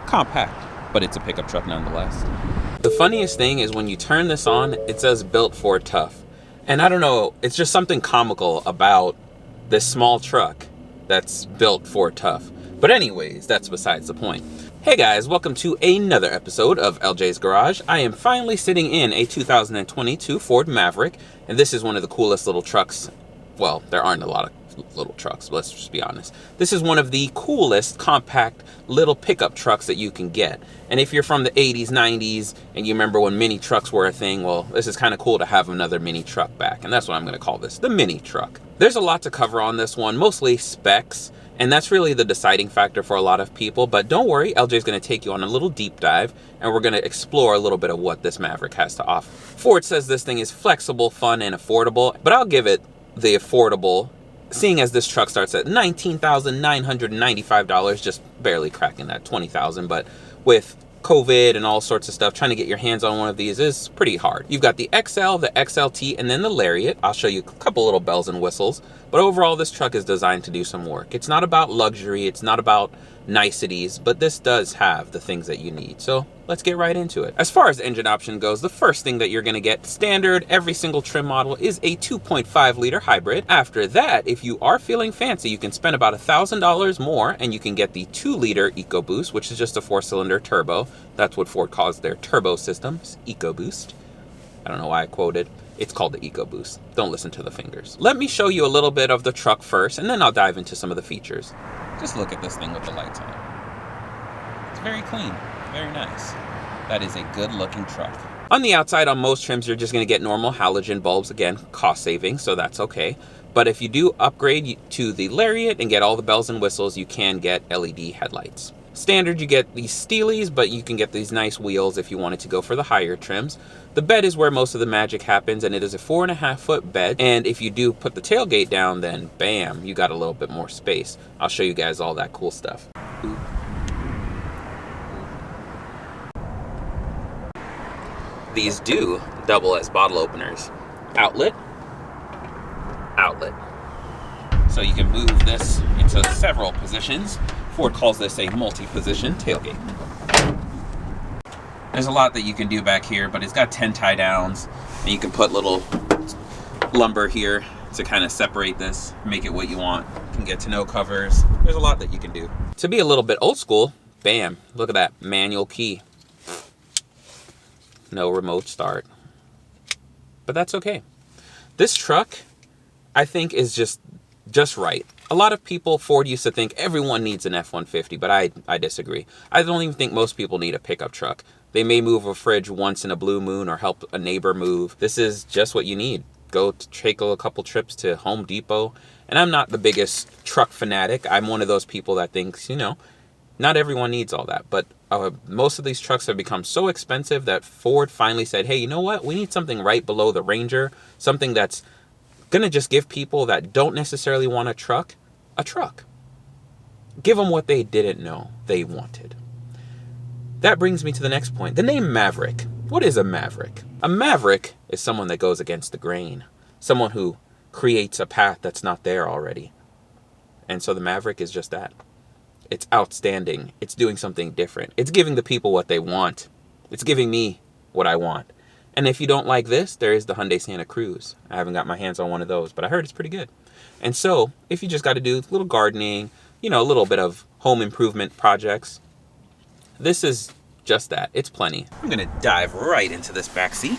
compact, but it's a pickup truck nonetheless. The funniest thing is when you turn this on, it says built Ford Tough. And I don't know, it's just something comical about this small truck that's built Ford Tough. But anyways, that's besides the point. Hey guys, welcome to another episode of LJ's Garage. I am finally sitting in a 2022 Ford Maverick, and this is one of the coolest little trucks. Well, there aren't a lot of little trucks, let's just be honest. This is one of the coolest compact little pickup trucks that you can get. And if you're from the 80s, 90s, and you remember when mini trucks were a thing, well, this is kind of cool to have another mini truck back. And that's what I'm going to call this, the mini truck. There's a lot to cover on this one, mostly specs. And that's really the deciding factor for a lot of people. But don't worry, LJ is going to take you on a little deep dive, and we're going to explore a little bit of what this Maverick has to offer. Ford says this thing is flexible, fun, and affordable, but I'll give it the affordable, seeing as this truck starts at $19,995, just barely cracking that $20,000. But with COVID and all sorts of stuff, trying to get your hands on one of these is pretty hard. You've got the XL, the XLT, and then the Lariat. I'll show you a couple little bells and whistles. But overall, this truck is designed to do some work. It's not about luxury, it's not about niceties, but this does have the things that you need. So let's get right into it. As far as the engine option goes, the first thing that you're going to get standard every single trim model is a 2.5 liter hybrid. After that, if you are feeling fancy, you can spend about $1,000 more and you can get the 2 liter EcoBoost, which is just a 4-cylinder turbo. That's what Ford calls their turbo systems, EcoBoost. I don't know why I quoted. It's called the EcoBoost. Don't listen to the fingers. Let me show you a little bit of the truck first, and then I'll dive into some of the features. Just look at this thing with the lights on it. It's very clean, very nice. That is a good looking truck. On the outside, on most trims, you're just gonna get normal halogen bulbs. Again, cost saving, so that's okay. But if you do upgrade to the Lariat and get all the bells and whistles, you can get LED headlights. Standard, you get these steelies, but you can get these nice wheels if you wanted to go for the higher trims. The bed is where most of the magic happens, and it is a 4.5-foot bed. And if you do put the tailgate down, then bam, you got a little bit more space. I'll show you guys all that cool stuff. These do double as bottle openers. Outlet, outlet. So you can move this into several positions. Ford calls this a multi-position tailgate. There's a lot that you can do back here, but it's got 10 tie downs, and you can put little lumber here to kind of separate this, make it what you want. You can get tonneau covers. There's a lot that you can do. To be a little bit old school, bam, look at that manual key. No remote start, but that's okay. This truck, I think, is just right. A lot of people, Ford used to think everyone needs an F-150, but I disagree. I don't even think most people need a pickup truck. They may move a fridge once in a blue moon or help a neighbor move. This is just what you need. Go take a couple trips to Home Depot. And I'm not the biggest truck fanatic. I'm one of those people that thinks, you know, not everyone needs all that. But most of these trucks have become so expensive that Ford finally said, hey, you know what? We need something right below the Ranger. Something that's gonna just give people that don't necessarily want a truck. Give them what they didn't know they wanted. That brings me to the next point. The name Maverick. What is a Maverick? A Maverick is someone that goes against the grain. Someone who creates a path that's not there already. And so the Maverick is just that. It's outstanding. It's doing something different. It's giving the people what they want. It's giving me what I want. And if you don't like this, there is the Hyundai Santa Cruz. I haven't got my hands on one of those, but I heard it's pretty good. And so, if you just got to do a little gardening, you know, a little bit of home improvement projects, this is just that. It's plenty. I'm going to dive right into this back seat.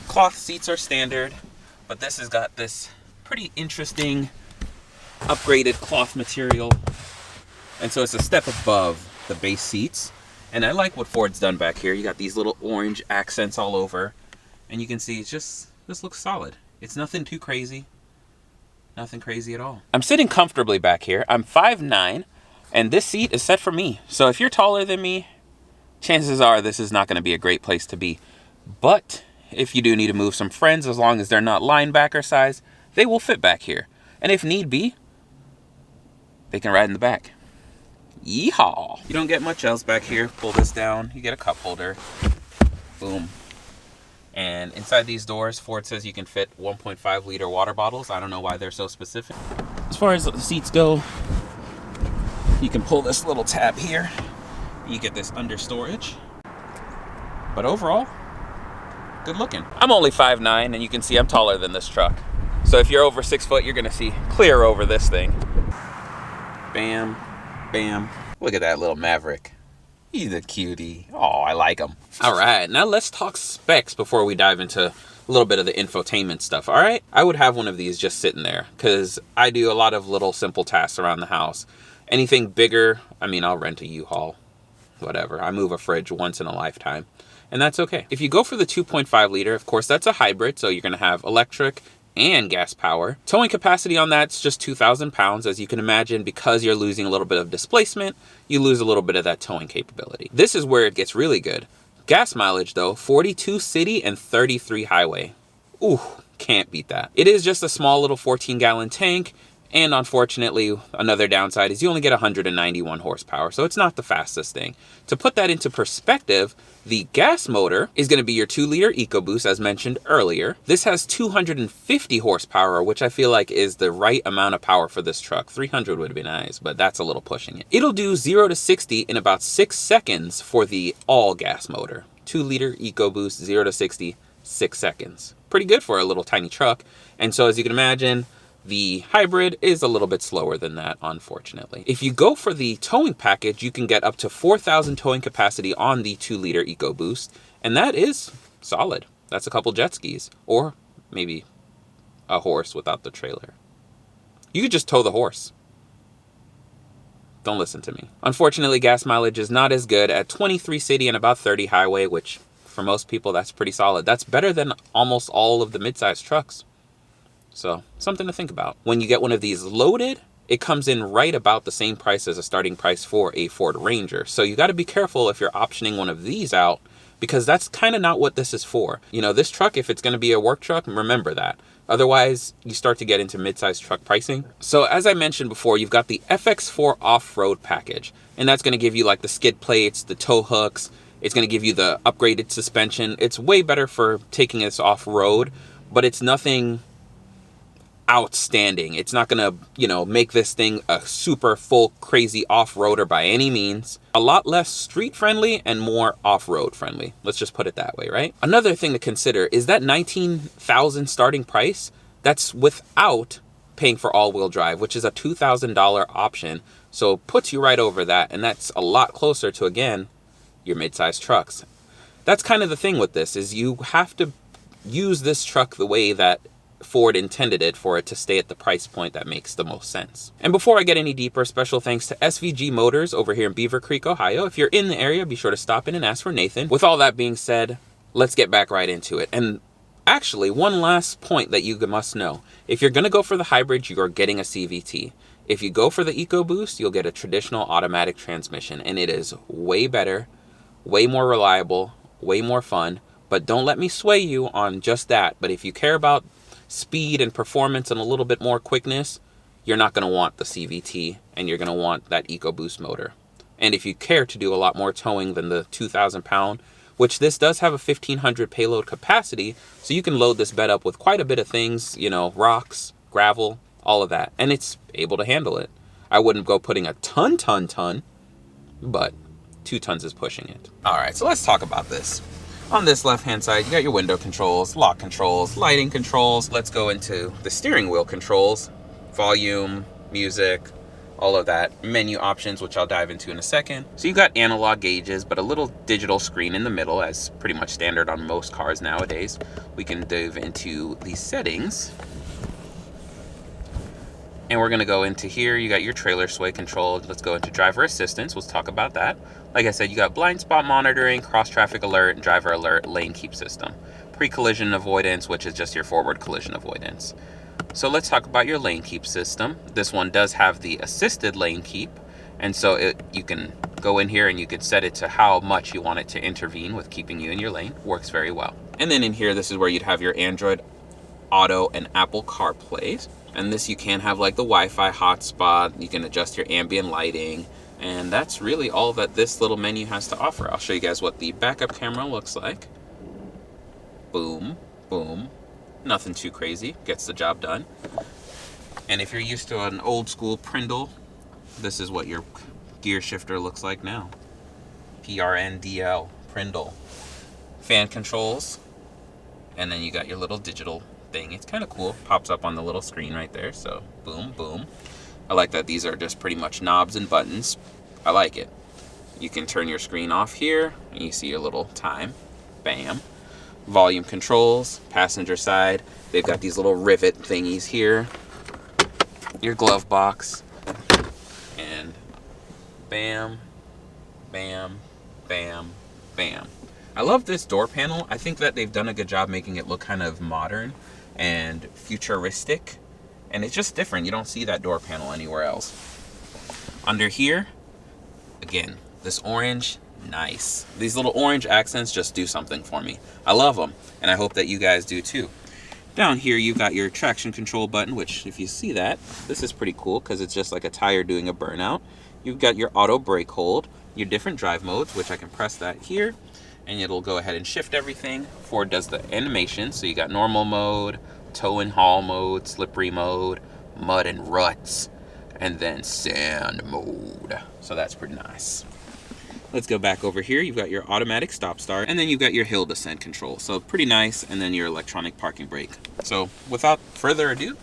Cloth seats are standard, but this has got this pretty interesting upgraded cloth material. And so it's a step above the base seats. And I like what Ford's done back here. You got these little orange accents all over. And you can see it's just, this looks solid. It's nothing too crazy. Nothing crazy at all. I'm sitting comfortably back here. I'm 5'9", and this seat is set for me. So if you're taller than me, chances are this is not going to be a great place to be. But if you do need to move some friends, as long as they're not linebacker size, they will fit back here. And if need be, they can ride in the back. Yeehaw! You don't get much else back here. Pull this down. You get a cup holder. Boom. And inside these doors, Ford says you can fit 1.5 liter water bottles. I don't know why they're so specific. As far as the seats go, You can pull this little tab here. You get this under storage. But overall, good looking. I'm only 5'9", and you can see I'm taller than this truck. So if you're over 6 foot, you're gonna see clear over this thing. Bam, bam. Look at that little Maverick. He's a cutie. Oh, I like him. All right, now let's talk specs before we dive into a little bit of the infotainment stuff, all right? I would have one of these just sitting there because I do a lot of little simple tasks around the house. Anything bigger, I mean, I'll rent a U-Haul, whatever. I move a fridge once in a lifetime, and that's okay. If you go for the 2.5 liter, of course, that's a hybrid, so you're gonna have electric and gas power. Towing capacity on that's just 2,000 pounds. As you can imagine, because you're losing a little bit of displacement, you lose a little bit of that towing capability. This is where it gets really good. Gas mileage though, 42 city and 33 highway. Ooh, can't beat that. It is just a small little 14-gallon tank, and unfortunately, another downside is you only get 191 horsepower, so it's not the fastest thing. To put that into perspective, the gas motor is going to be your 2-liter EcoBoost, as mentioned earlier. This has 250 horsepower, which I feel like is the right amount of power for this truck. 300 would be nice, but that's a little pushing it. It'll do 0 to 60 in about 6 seconds for the all-gas motor. 2-liter EcoBoost, 0 to 60, 6 seconds. Pretty good for a little tiny truck. And so as you can imagine, the hybrid is a little bit slower than that, unfortunately. If you go for the towing package, you can get up to 4,000 towing capacity on the 2-liter EcoBoost, and that is solid. That's a couple jet skis, or maybe a horse without the trailer. You could just tow the horse. Don't listen to me. Unfortunately, gas mileage is not as good at 23 city and about 30 highway, which for most people, that's pretty solid. That's better than almost all of the midsize trucks. So something to think about. When you get one of these loaded, it comes in right about the same price as a starting price for a Ford Ranger. So you got to be careful if you're optioning one of these out, because that's kind of not what this is for. You know, this truck, if it's going to be a work truck, remember that. Otherwise, you start to get into mid-sized truck pricing. So as I mentioned before, you've got the FX4 off-road package, and that's going to give you like the skid plates, the tow hooks. It's going to give you the upgraded suspension. It's way better for taking this off-road, but it's nothing outstanding. It's not gonna, make this thing a super full crazy off-roader by any means. A lot less street friendly and more off-road friendly. Let's just put it that way, right? Another thing to consider is that $19,000 starting price. That's without paying for all-wheel drive, which is a $2,000 option. So it puts you right over that, and that's a lot closer to, again, your mid-sized trucks. That's kind of the thing with this, is you have to use this truck the way that Ford intended it for it to stay at the price point that makes the most sense. And before I get any deeper, special thanks to SVG Motors over here in Beaver Creek, Ohio. If you're in the area, be sure to stop in and ask for Nathan. With all that being said, let's get back right into it. And actually, one last point that you must know. If you're going to go for the hybrid, you're getting a CVT. If you go for the EcoBoost, you'll get a traditional automatic transmission, and it is way better, way more reliable, way more fun. But don't let me sway you on just that. But if you care about speed and performance and a little bit more quickness, you're not going to want the CVT, and you're going to want that EcoBoost motor. And if you care to do a lot more towing than the 2,000 pound, which this does have a 1,500 payload capacity, so you can load this bed up with quite a bit of things, rocks, gravel, all of that, and it's able to handle it. I wouldn't go putting a ton, but 2 tons is pushing it. All right, so let's talk about this. On this left-hand side, you got your window controls, lock controls, lighting controls. Let's go into the steering wheel controls, volume, music, all of that. Menu options, which I'll dive into in a second. So you got analog gauges, but a little digital screen in the middle, as pretty much standard on most cars nowadays. We can dive into the settings. And we're gonna go into here, you got your trailer sway control. Let's go into driver assistance, let's talk about that. Like I said, you got blind spot monitoring, cross traffic alert, driver alert, lane keep system. Pre-collision avoidance, which is just your forward collision avoidance. So let's talk about your lane keep system. This one does have the assisted lane keep. And so you can go in here and you can set it to how much you want it to intervene with keeping you in your lane. Works very well. And then in here, this is where you'd have your Android Auto and Apple CarPlay. And this, you can have like the Wi-Fi hotspot. You can adjust your ambient lighting. And that's really all that this little menu has to offer. I'll show you guys what the backup camera looks like. Boom, boom. Nothing too crazy. Gets the job done. And if you're used to an old school Prindle this is what your gear shifter looks like now. PRNDL, Prindle. Fan controls, and then you got your little digital thing. It's kind of cool. Pops up on the little screen right there, so boom, boom. I like that these are just pretty much knobs and buttons. I like it. You can turn your screen off here, and you see your little time. Bam. Volume controls, passenger side. They've got these little rivet thingies here. Your glove box. And bam, bam, bam, bam. I love this door panel. I think that they've done a good job making it look kind of modern and futuristic. And it's just different. You don't see that door panel anywhere else. Under here, again, this orange, nice. These little orange accents just do something for me. I love them, and I hope that you guys do too. Down here, you've got your traction control button, which if you see that, this is pretty cool because it's just like a tire doing a burnout. You've got your auto brake hold, your different drive modes, which I can press that here, and it'll go ahead and shift everything. Ford does the animation, so you got normal mode, tow and haul mode, slippery mode, mud and ruts, and then sand mode. So that's pretty nice. Let's go back over here. You've got your automatic stop start, and then you've got your hill descent control. So pretty nice, and then your electronic parking brake. So without further ado,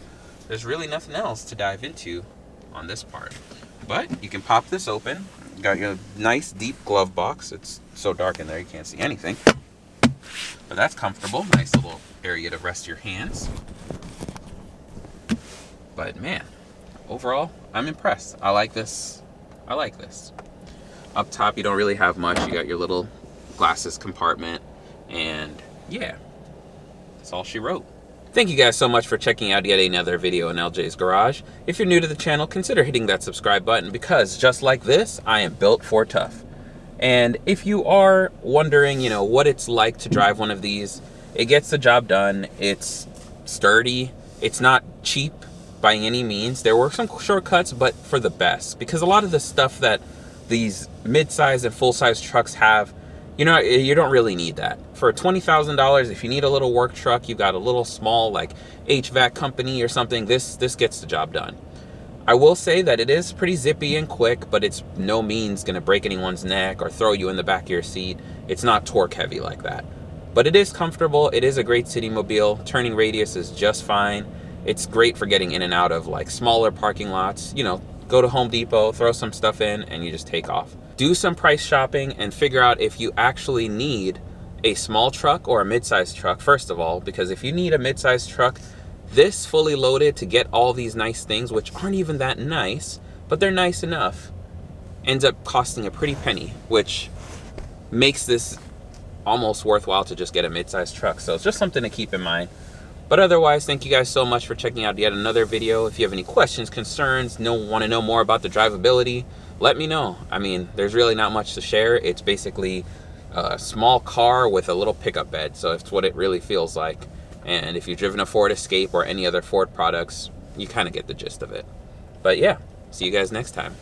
there's really nothing else to dive into on this part. But you can pop this open. You got your nice deep glove box. It's so dark in there you can't see anything. But that's comfortable. Nice little area to rest your hands. But man, overall, I'm impressed. I like this. I like this. Up top, you don't really have much. You got your little glasses compartment, and yeah, that's all she wrote. Thank you guys so much for checking out yet another video in LJ's Garage. If you're new to the channel, consider hitting that subscribe button because just like this, I am built for tough. And if you are wondering, you know, what it's like to drive one of these, it gets the job done. It's sturdy. It's not cheap by any means. There were some shortcuts, but for the best, because a lot of the stuff that these mid-size and full-size trucks have, you know, you don't really need that. For $20,000, if you need a little work truck, you've got a little small like HVAC company or something, this gets the job done. I will say that it is pretty zippy and quick, but it's no means going to break anyone's neck or throw you in the back of your seat. It's not torque heavy like that. But it is comfortable. It is a great city mobile. Turning radius is just fine. It's great for getting in and out of like smaller parking lots. You know, go to Home Depot, throw some stuff in, and you just take off. Do some price shopping and figure out if you actually need a small truck or a mid-sized truck, first of all, because if you need a mid-sized truck, this fully loaded to get all these nice things, which aren't even that nice, but they're nice enough, ends up costing a pretty penny, which makes this almost worthwhile to just get a mid-sized truck. So it's just something to keep in mind. But otherwise, thank you guys so much for checking out yet another video. If you have any questions, concerns, want to know more about the drivability, let me know. I mean, there's really not much to share. It's basically a small car with a little pickup bed. So it's what it really feels like. And if you've driven a Ford Escape or any other Ford products, you kind of get the gist of it. But yeah, see you guys next time.